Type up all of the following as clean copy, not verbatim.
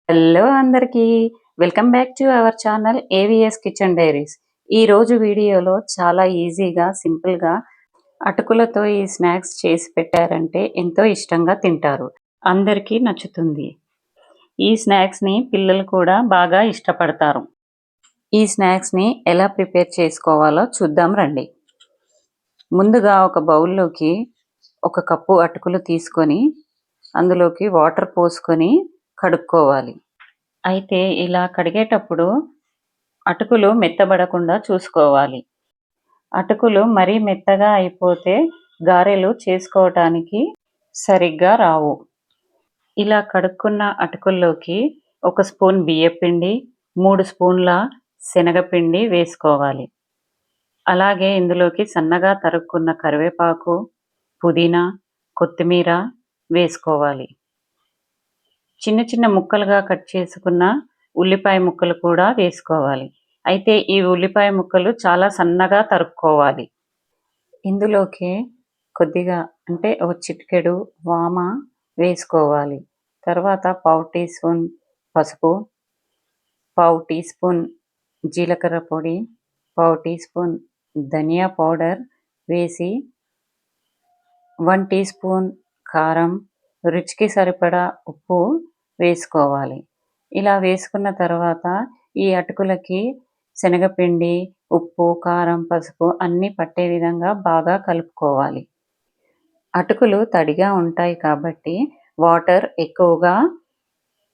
Hello అందరికీ. Welcome back to our channel AVS kitchen diaries. ఈరోజు వీడియోలో చాలా ఈజీగా, సింపుల్‌గా అటుకులతో ఈ స్నాక్స్ చేసి పెట్టారంటే ఎంతో ఇష్టంగా తింటారు. అందరికీ నచ్చుతుంది. ఈ స్నాక్స్‌ని పిల్లలు కూడా బాగా ఇష్టపడతారు. ఈ స్నాక్స్‌ని ఎలా ప్రిపేర్ చేసుకోవాలో చూద్దాం రండి. ముందుగా ఒక బౌల్‌లోకి ఒక కప్పు అటుకులు తీసుకొని అందులోకి వాటర్ పోసుకొని కడుక్కోవాలి. అయితే ఇలా కడిగేటప్పుడు అటుకులు మెత్తబడకుండా చూసుకోవాలి. అటుకులు మరీ మెత్తగా అయిపోతే గారెలు చేసుకోవటానికి సరిగ్గా రావు. ఇలా కడుక్కున్న అటుకుల్లోకి 1 స్పూన్ బియ్యపిండి, 3 స్పూన్ల శనగపిండి వేసుకోవాలి. అలాగే ఇందులోకి సన్నగా తరుక్కున్న కరివేపాకు, పుదీనా, కొత్తిమీర వేసుకోవాలి. చిన్న చిన్న ముక్కలుగా కట్ చేసుకున్న ఉల్లిపాయ ముక్కలు కూడా వేసుకోవాలి. అయితే ఈ ఉల్లిపాయ ముక్కలు చాలా సన్నగా తరుక్కోవాలి. ఇందులోకి కొద్దిగా అంటే ఒక చిటికెడు వామ వేసుకోవాలి. తర్వాత పావు టీ స్పూన్ పసుపు, పావు టీ స్పూన్ జీలకర్ర పొడి, పావు టీ స్పూన్ ధనియా పౌడర్ వేసి 1 టీ స్పూన్ కారం, రుచికి సరిపడా ఉప్పు వేసుకోవాలి. ఇలా వేసుకున్న తర్వాత ఈ అటుకులకి శనగపిండి, ఉప్పు, కారం, పసుపు అన్నీ పట్టే విధంగా బాగా కలుపుకోవాలి. అటుకులు తడిగా ఉంటాయి కాబట్టి వాటర్ ఎక్కువగా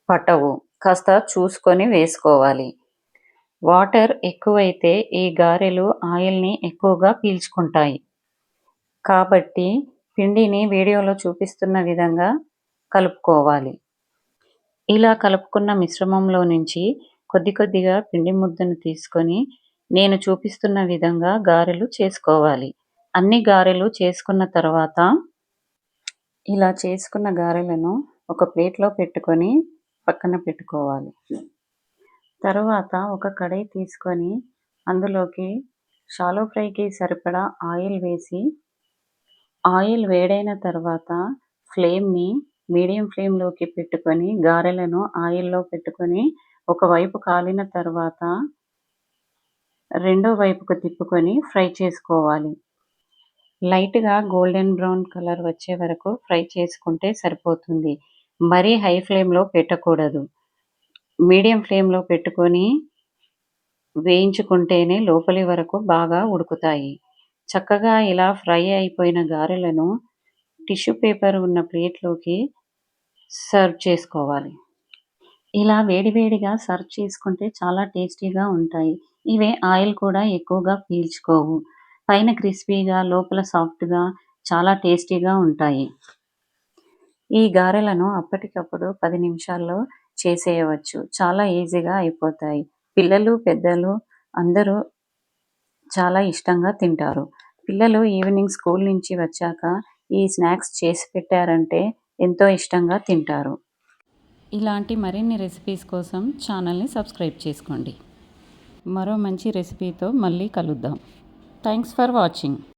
పట్టవు. కాస్త చూసుకొని వేసుకోవాలి. వాటర్ ఎక్కువైతే ఈ గారెలు ఆయిల్‌ని ఎక్కువగా పీల్చుకుంటాయి. కాబట్టి పిండిని వీడియోలో చూపిస్తున్న విధంగా కలుపుకోవాలి. ఇలా కలుపుకున్న మిశ్రమంలో నుంచి కొద్ది కొద్దిగా పిండి ముద్దను తీసుకొని నేను చూపిస్తున్న విధంగా గారెలు చేసుకోవాలి. అన్ని గారెలు చేసుకున్న తర్వాత ఇలా చేసుకున్న గారెలను ఒక ప్లేట్‌లో పెట్టుకొని పక్కన పెట్టుకోవాలి. తరువాత ఒక కడాయి తీసుకొని అందులోకి షాలో ఫ్రైకి సరిపడా ఆయిల్ వేసి ఆయిల్ వేడైన తర్వాత ఫ్లేమ్‌ని మీడియం ఫ్లేమ్‌లోకి పెట్టుకొని గారెలను ఆయిల్‌లో పెట్టుకొని ఒకవైపు కాలిన తర్వాత రెండో వైపుకు తిప్పుకొని ఫ్రై చేసుకోవాలి. లైట్‌గా గోల్డెన్ బ్రౌన్ కలర్ వచ్చే వరకు ఫ్రై చేసుకుంటే సరిపోతుంది. మరీ హై ఫ్లేమ్‌లో పెట్టకూడదు. మీడియం ఫ్లేమ్‌లో పెట్టుకొని వేయించుకుంటేనే లోపలి వరకు బాగా ఉడుకుతాయి. చక్కగా ఇలా ఫ్రై అయిపోయిన గారెలను టిష్యూ పేపర్ ఉన్న ప్లేట్‌లోకి సర్వ్ చేసుకోవాలి. ఇలా వేడివేడిగా సర్వ్ చేసుకుంటే చాలా టేస్టీగా ఉంటాయి. ఇవి ఆయిల్ కూడా ఎక్కువగా పీల్చుకోవు. పైన క్రిస్పీగా, లోపల సాఫ్ట్‌గా చాలా టేస్టీగా ఉంటాయి. ఈ గారెలను అప్పటికప్పుడు 10 నిమిషాల్లో చేసేయవచ్చు. చాలా ఈజీగా అయిపోతాయి. పిల్లలు, పెద్దలు అందరూ చాలా ఇష్టంగా తింటారు. పిల్లలు ఈవినింగ్ స్కూల్ నుంచి వచ్చాక ఈ స్నాక్స్ చేసి పెట్టారంటే ఎంతో ఇష్టంగా తింటారు. ఇలాంటి మరిన్ని రెసిపీస్ కోసం ఛానల్ని సబ్స్క్రైబ్ చేసుకోండి. మరో మంచి రెసిపీతో మళ్ళీ కలుద్దాం. Thanks for watching.